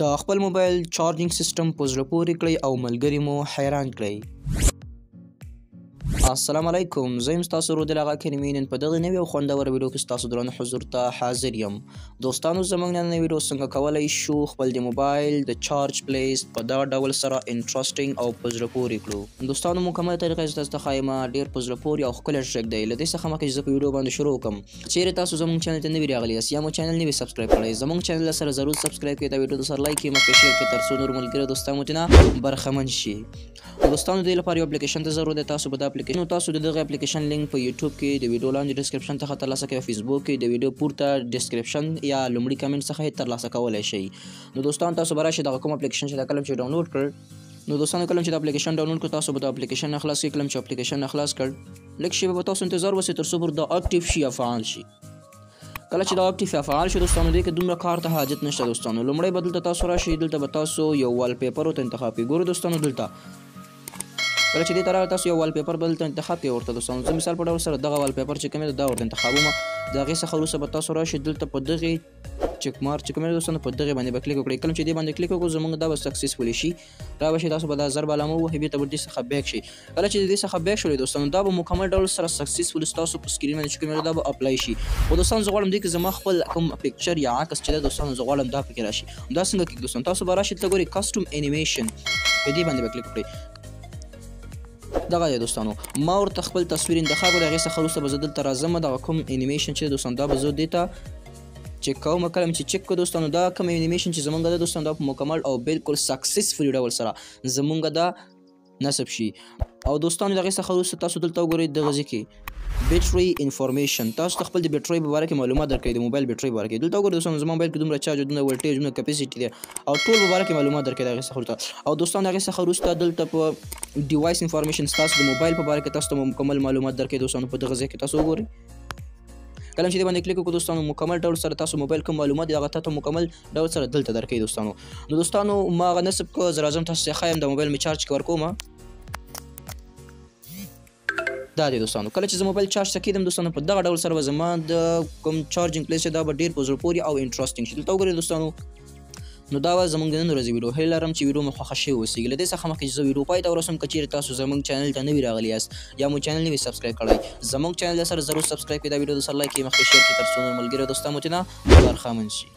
د خپل موبایل چارجینګ سیستم په زړه پورې کړئ او ملګري مو حیران کړئ. السلام علیکم، زه یم ستاسو رودل آغا کریمي. نن په دغه نوې او خوندوره ویډیو کې ستاسو درانه حضور ته حاضر یم. دوستانو، زموږ نننۍ ویډیو څنګه کولی شو خپل د موبایل د چارج پلیس په دغه ډول سره انټرسټینګ او په زړه پورې کړو. دوستانو، مکمل طریقه یې ستاسو ته ښایم. ډېر په زړه پورې او ښکلی ټریک دی. له دې څخه مخکې چې زه په ویډیو باندې شروع کړم، چیرې تاسو زموږ چینل ته نوي راغلي یاست یا مو چینل نه وي سبسکرایب کړی، زموږ چینل سره ضرور سبسکرایب کړئ. دا ویډیو د سره لایک کړئ، مخکې شیر کړئ تر څو نور ملګري دوستان مو ترې برخمن شي. دوستانو، دې لپاره یو اپلیکیشن ته ضرورت دی. تاسو به دا اپلیکیشن تاسو د دغه اپلیکیشن لینک په یوټیوب کې د ویډیو لاندې ډسکرپشن څخه ترلاسه کوئ، فیسبوک کې د ویډیو پورته ډسکرپشن یا لومړي کمنټ څخه یې ترلاسه کولی شئ. نو دوستانو، تاسو به راشئ دغه کوم اپلیکیشن چې دا کله چې ډاونلوډ کړ، نو دوستانو کله چې د اپلیکیشن ډاونلوډ کړ، تاسو به د اپلیکیشن نه خلاص کړئ. کله چې اپلیکیشن نه خلاص کړ، لږ شیبه به تاسو انتظار وسئ تر څو پورې دا اکټیو شي یا فعال شي. کله چې دا اکټیو یا فعال شي دوستانو، دې کې دومره کار ته حاجت نشته. دوستانو، لومړی به دلته تاسو راشئ، دلته به تاسو یو وال پیپر ورته انتخاب کړئ. ګورئ دوستانو، دلته کله چې دې ته راغلئ، تاسو یو وال پیپر به دلته انتخاب کړئ ورته. دوستانو، زه مثال په ډول سره دغه وال پیپر چې کوم دی دا ورته انتخابوم. د هغې څخه وروسته به تاسو راشئ، دلته په دغې چک مارک چې کوم دی دوستانو، په دغې باندې به کلیک وکړئ. کله چې دې باندې کلیک وکړو، زموږ دا به سکسسفولي شي. را به شي، تاسو به دا ضرب علامه ووهئ، بېرته به دې څخه بیک شي. کله چې د دې څخه بیک شولئ دوستانو، دا به مکمل ډول سره سکسسفولي ستاسو په سکرین باندې چې کوم دی دا به اپلای شي. خو دوستانو، زه غواړم دې کې زما خپل کوم پکچر یا عکس چې دی دوستانو، زه غواړم دا پکې راشي. دا څنګه کېږي دوستانو؟ تاسو به راشئ، دلته ګورئ کسټم انیمیشن، په دې باندې به کلیک وکړئ. دغه دی دوستانو، ما ورته خپل تصویر انتخاب کړ. د هغې څخه وروسته به زه دلته راځم. دغه کوم انیمیشن چې دی دوستانو، دا به زه دې ته چک کوم. کله مې چې چک کړو دوستانو، دا کوم انیمیشن چې زمونږ ده دوستانو، دا په مکمل او بالکل سکسسفولي ډول سره زمونږ دا نصب شي. او دوستانو، د هغې څخه وروسته تاسو دلته وګورئ دغه ځای کې بیټري انفارمیشن، تاسو ته خپل د بیټرۍ په باره کې معلومات درکوي، د موبایل بیټرۍ په باره کې. دلته وګورئ دوستانو، زما موبایل کې دومره چارج، دومره ولټیج، دومره کیپیسټي دی او ټول په باره کې معلومات درکوي د هغې څخه وروسته. او دوستانو، د هغې څخه وروسته دلته په ډیوایس انفارمیشن، ستاسو د موبایل په باره کې تاسو ته مکمل معلومات درکوي. دوستانو، په دغه ځای کې تاسو وګورئ. کله چې دې باندې کلیک وکړو دوستانو، مکمل ډول سره تاسو موبایل کوم معلومات دي هغه تاسو مکمل ډول سره دلته درکوي. دوستانو، نو دوستانو، ما هغه نصب کړ. زه راځم تاسو ته ښایم د موبایل مې چارج ورکوم. دا دی دوستانو، کله چې زه موبایل چارج ته کېدم دوستانو، په دغه ډول سره به زما د کوم چارجینګ پلیس دا به ډېر په زړه پورې او انټرسټینګ شي. دلته وګورئ دوستانو، نو دا وه زموږ د نن ورځې ویډیو. هیله لرم چې ویډیو مې خوښه شوې اوسېږي. له دې څخه مخکې چې زه ویډیو پای ته ورسوم، که چیرې تاسو زموږ چینل ته نوي راغلي یاست یا مو چینل نه وي سبسکرایب کړی، زموږ چینل سره ضرور سبسکرایب کړئ. دا ویډیو د سره لایک کړئ، مخکې شیر کړئ تر څو نور ملګري او دوستان مو ترې برخمن شي.